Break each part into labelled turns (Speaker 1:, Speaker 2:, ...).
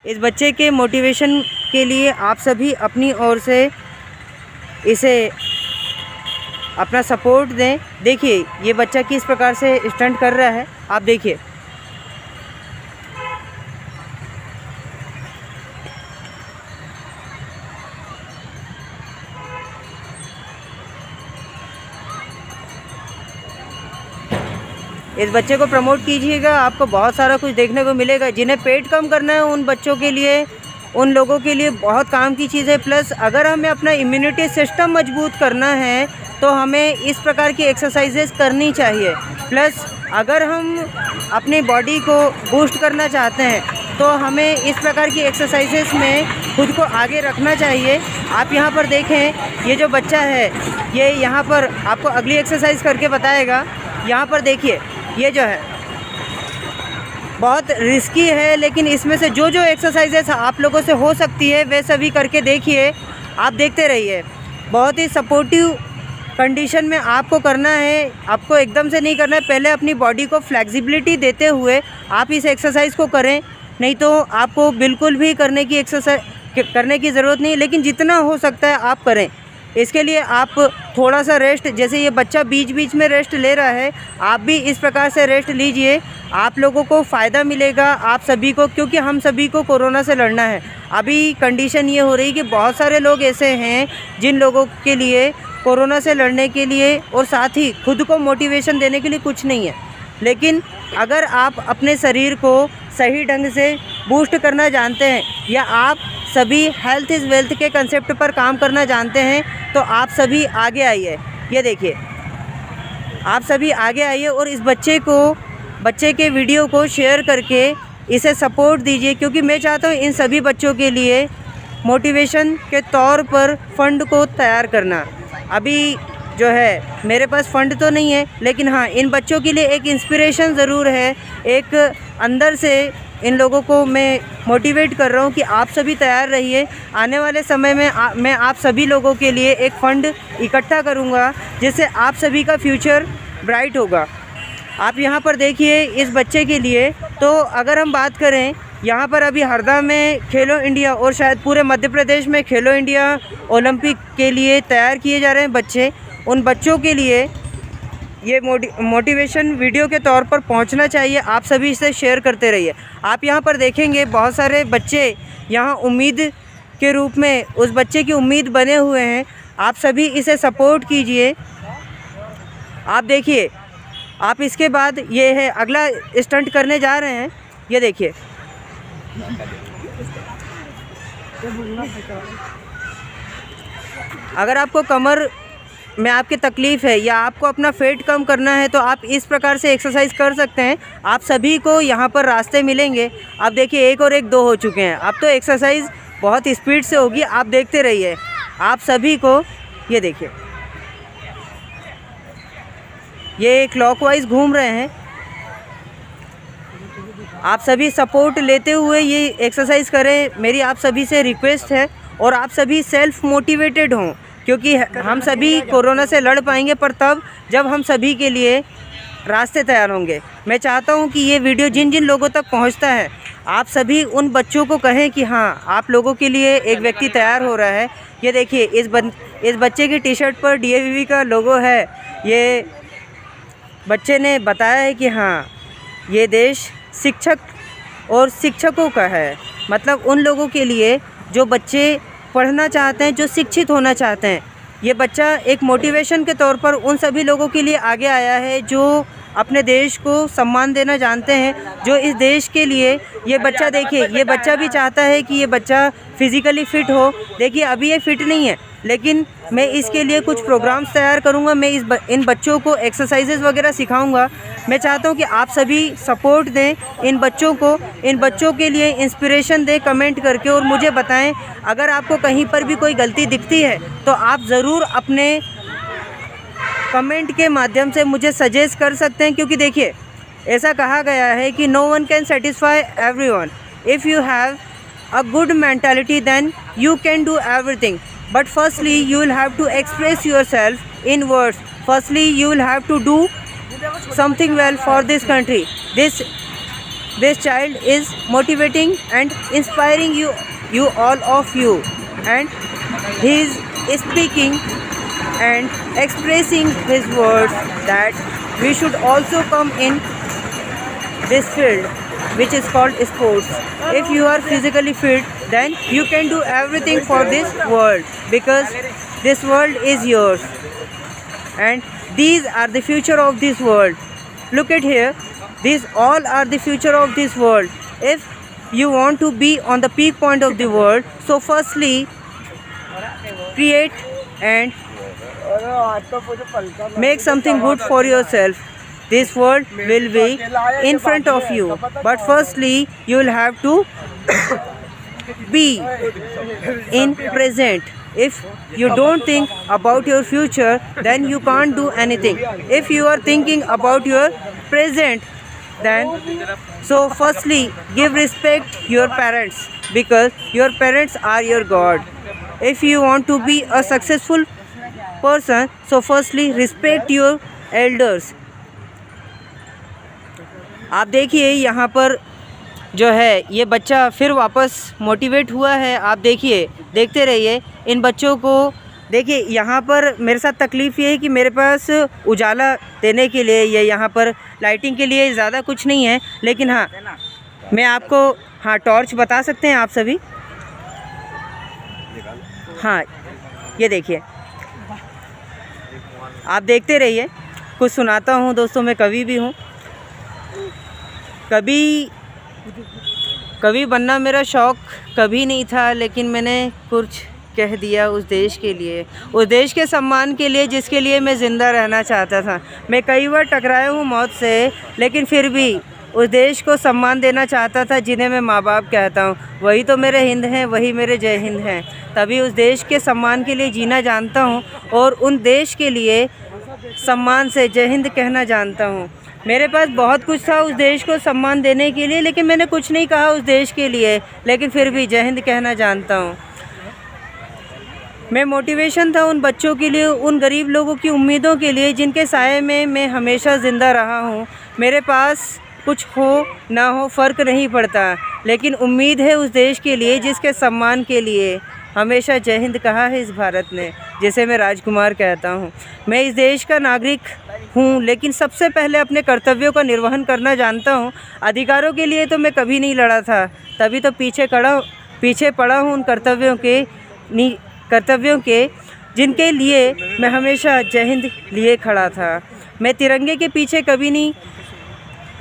Speaker 1: इस बच्चे के मोटिवेशन के लिए आप सभी अपनी ओर से इसे अपना सपोर्ट दें। देखिए ये बच्चा किस प्रकार से स्टंट कर रहा है, आप देखिए। इस बच्चे को प्रमोट कीजिएगा, आपको बहुत सारा कुछ देखने को मिलेगा। जिन्हें पेट कम करना है उन बच्चों के लिए, उन लोगों के लिए बहुत काम की चीज़ है। प्लस अगर हमें अपना इम्यूनिटी सिस्टम मजबूत करना है तो हमें इस प्रकार की एक्सरसाइजेस करनी चाहिए। प्लस अगर हम अपनी बॉडी को बूस्ट करना चाहते हैं तो हमें इस प्रकार की एक्सरसाइजेस में खुद को आगे रखना चाहिए। आप यहाँ पर देखें, ये जो बच्चा है ये यहाँ पर आपको अगली एक्सरसाइज करके बताएगा। यहाँ पर देखिए, ये जो है बहुत रिस्की है, लेकिन इसमें से जो जो एक्सरसाइजेस आप लोगों से हो सकती है वे सभी करके देखिए। आप देखते रहिए। बहुत ही सपोर्टिव कंडीशन में आपको करना है, आपको एकदम से नहीं करना है। पहले अपनी बॉडी को फ्लेक्सिबिलिटी देते हुए आप इस एक्सरसाइज को करें, नहीं तो आपको बिल्कुल भी करने की ज़रूरत नहीं, लेकिन जितना हो सकता है आप करें। इसके लिए आप थोड़ा सा रेस्ट, जैसे ये बच्चा बीच बीच में रेस्ट ले रहा है, आप भी इस प्रकार से रेस्ट लीजिए। आप लोगों को फ़ायदा मिलेगा, आप सभी को, क्योंकि हम सभी को कोरोना से लड़ना है। अभी कंडीशन ये हो रही कि बहुत सारे लोग ऐसे हैं जिन लोगों के लिए कोरोना से लड़ने के लिए और साथ ही खुद को मोटिवेशन देने के लिए कुछ नहीं है। लेकिन अगर आप अपने शरीर को सही ढंग से बूस्ट करना जानते हैं, या आप सभी हेल्थ इज़ वेल्थ के कंसेप्ट पर काम करना जानते हैं, तो आप सभी आगे आइए। ये देखिए, आप सभी आगे आइए और इस बच्चे के वीडियो को शेयर करके इसे सपोर्ट दीजिए, क्योंकि मैं चाहता हूँ इन सभी बच्चों के लिए मोटिवेशन के तौर पर फ़ंड को तैयार करना। अभी जो है मेरे पास फ़ंड तो नहीं है, लेकिन हाँ, इन बच्चों के लिए एक इंस्पिरेशन ज़रूर है। एक अंदर से इन लोगों को मैं मोटिवेट कर रहा हूँ कि आप सभी तैयार रहिए। आने वाले समय में मैं आप सभी लोगों के लिए एक फ़ंड इकट्ठा करूँगा, जिससे आप सभी का फ्यूचर ब्राइट होगा। आप यहाँ पर देखिए इस बच्चे के लिए, तो अगर हम बात करें, यहाँ पर अभी हरदा में खेलो इंडिया और शायद पूरे मध्य प्रदेश में खेलो इंडिया ओलंपिक के लिए तैयार किए जा रहे हैं बच्चे। उन बच्चों के लिए ये मोटिवेशन वीडियो के तौर पर पहुंचना चाहिए। आप सभी इसे शेयर करते रहिए। आप यहाँ पर देखेंगे बहुत सारे बच्चे यहाँ उम्मीद के रूप में उस बच्चे की उम्मीद बने हुए हैं। आप सभी इसे सपोर्ट कीजिए। आप देखिए, आप इसके बाद ये है अगला स्टंट करने जा रहे हैं। ये देखिए, अगर आपको कमर में आपकी तकलीफ़ है या आपको अपना वेट कम करना है तो आप इस प्रकार से एक्सरसाइज कर सकते हैं। आप सभी को यहाँ पर रास्ते मिलेंगे। आप देखिए, 1 और 1 2 हो चुके हैं। अब तो एक्सरसाइज बहुत स्पीड से होगी, आप देखते रहिए। आप सभी को ये देखिए, ये क्लॉकवाइज घूम रहे हैं। आप सभी सपोर्ट लेते हुए ये एक्सरसाइज करें, मेरी आप सभी से रिक्वेस्ट है। और आप सभी सेल्फ मोटिवेटेड हों, क्योंकि हम सभी कोरोना से लड़ पाएंगे पर तब जब हम सभी के लिए रास्ते तैयार होंगे। मैं चाहता हूं कि ये वीडियो जिन जिन लोगों तक पहुंचता है, आप सभी उन बच्चों को कहें कि हाँ, आप लोगों के लिए एक व्यक्ति तैयार हो रहा है। ये देखिए, इस बच्चे की टी शर्ट पर DAVV का लोगो है। ये बच्चे ने बताया है कि हाँ, ये देश शिक्षक और शिक्षकों का है। मतलब उन लोगों के लिए जो बच्चे पढ़ना चाहते हैं, जो शिक्षित होना चाहते हैं। ये बच्चा एक मोटिवेशन के तौर पर उन सभी लोगों के लिए आगे आया है जो अपने देश को सम्मान देना जानते हैं, जो इस देश के लिए। ये बच्चा देखिए, ये बच्चा भी चाहता है कि ये बच्चा फिज़िकली फ़िट हो। देखिए, अभी ये फ़िट नहीं है, लेकिन मैं इसके लिए कुछ प्रोग्राम्स तैयार करूँगा। मैं इन बच्चों को एक्सरसाइजेज़ वगैरह सिखाऊँगा। मैं चाहता हूँ कि आप सभी सपोर्ट दें इन बच्चों को, इन बच्चों के लिए इंस्पिरेशन दें कमेंट करके, और मुझे बताएं अगर आपको कहीं पर भी कोई गलती दिखती है तो आप ज़रूर अपने कमेंट के माध्यम से मुझे सजेस्ट कर सकते हैं। क्योंकि देखिए, ऐसा कहा गया है कि no one can satisfy everyone. If you have a good mentality then you can do everything, but firstly you will have to express yourself in words. Firstly you will have to do something well for this country. This child is motivating and inspiring you all of you, and he is speaking and expressing his words that we should also come in this field which is called sports. If you are physically fit, then you can do everything for this world, because this world is yours and these are the future of this world. Look at here, these all are the future of this world. If you want to be on the peak point of the world, so firstly create and make something good for yourself. This world will be in front of you, but firstly you will have to be in present. If you don't think about your future, then you can't do anything. If you are thinking about your present, then so firstly give respect your parents, because your parents are your God. If you want to be a successful person, so firstly respect your elders. आप देखिए यहाँ पर जो है ये बच्चा फिर वापस मोटिवेट हुआ है। आप देखिए, देखते रहिए इन बच्चों को। देखिए यहाँ पर मेरे साथ तकलीफ़ ये है कि मेरे पास उजाला देने के लिए या यहाँ पर लाइटिंग के लिए ज़्यादा कुछ नहीं है, लेकिन हाँ मैं आपको टॉर्च बता सकते हैं आप सभी। हाँ ये देखिए, आप देखते रहिए, कुछ सुनाता हूँ दोस्तों। मैं कवि भी हूँ। कवि बनना मेरा शौक़ कभी नहीं था, लेकिन मैंने कुछ कह दिया उस देश के लिए, उस देश के सम्मान के लिए जिसके लिए मैं ज़िंदा रहना चाहता था। मैं कई बार टकराया हूँ मौत से, लेकिन फिर भी उस देश को सम्मान देना चाहता था जिन्हें मैं माँ बाप कहता हूँ। वही तो मेरे हिंद हैं, वही मेरे जय हिंद हैं। तभी उस देश के सम्मान के लिए जीना जानता हूँ और उन देश के लिए सम्मान से जय हिंद कहना जानता हूँ। मेरे पास बहुत कुछ था उस देश को सम्मान देने के लिए, लेकिन मैंने कुछ नहीं कहा उस देश के लिए, लेकिन फिर भी जय हिंद कहना जानता हूँ। मैं मोटिवेशन था उन बच्चों के लिए, उन गरीब लोगों की उम्मीदों के लिए जिनके साए में मैं हमेशा ज़िंदा रहा हूँ। मेरे पास कुछ हो ना हो फ़र्क नहीं पड़ता, लेकिन उम्मीद है उस देश के लिए जिसके सम्मान के लिए हमेशा जय हिंद कहा है इस भारत ने, जिसे मैं राजकुमार कहता हूँ। मैं इस देश का नागरिक हूँ, लेकिन सबसे पहले अपने कर्तव्यों का निर्वहन करना जानता हूँ। अधिकारों के लिए तो मैं कभी नहीं लड़ा था, तभी तो पीछे पड़ा हूँ उन कर्तव्यों के जिनके लिए मैं हमेशा जय हिंद लिए खड़ा था। मैं तिरंगे के पीछे कभी नहीं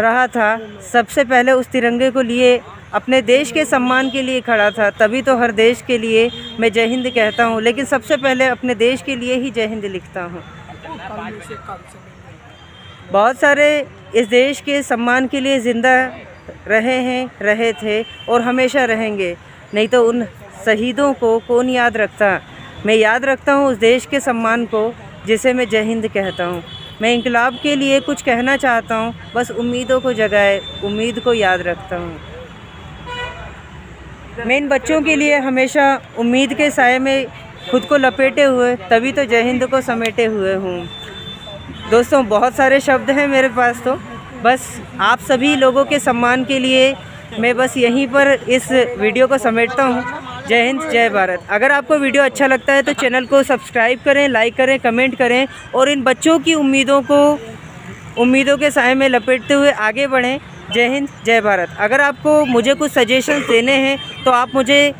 Speaker 1: रहा था, सबसे पहले उस तिरंगे को लिए अपने देश के सम्मान के लिए खड़ा था। तभी तो हर देश के लिए मैं जय हिंद कहता हूँ, लेकिन सबसे पहले अपने देश के लिए ही जय हिंद लिखता हूँ। बहुत सारे इस देश के सम्मान के लिए ज़िंदा रहे थे और हमेशा रहेंगे, नहीं तो उन शहीदों को कौन याद रखता। मैं याद रखता हूँ उस देश के सम्मान को जिसे मैं जय हिंद कहता हूँ। मैं इंकलाब के लिए कुछ कहना चाहता हूँ, बस उम्मीदों को जगाए, उम्मीद को याद रखता हूँ। मैं इन बच्चों के लिए हमेशा उम्मीद के साए में खुद को लपेटे हुए, तभी तो जय हिंद को समेटे हुए हूँ। दोस्तों बहुत सारे शब्द हैं मेरे पास, तो बस आप सभी लोगों के सम्मान के लिए मैं बस यहीं पर इस वीडियो को समेटता हूँ। जय हिंद, जय भारत। अगर आपको वीडियो अच्छा लगता है तो चैनल को सब्सक्राइब करें, लाइक करें, कमेंट करें और इन बच्चों की उम्मीदों के साए में लपेटते हुए आगे बढ़ें। जय हिंद, जय भारत। अगर आपको मुझे कुछ सजेशंस देने हैं तो आप मुझे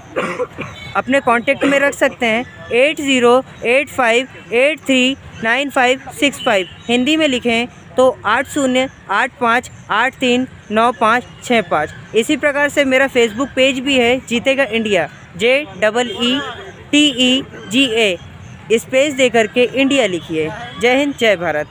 Speaker 1: अपने कांटेक्ट में रख सकते हैं 8085839565। हिंदी में लिखें तो 8085839565। इसी प्रकार से मेरा फेसबुक पेज भी है, जीतेगा इंडिया, JEETEGA। स्पेस दे करके इंडिया लिखिए। जय हिंद, जय भारत।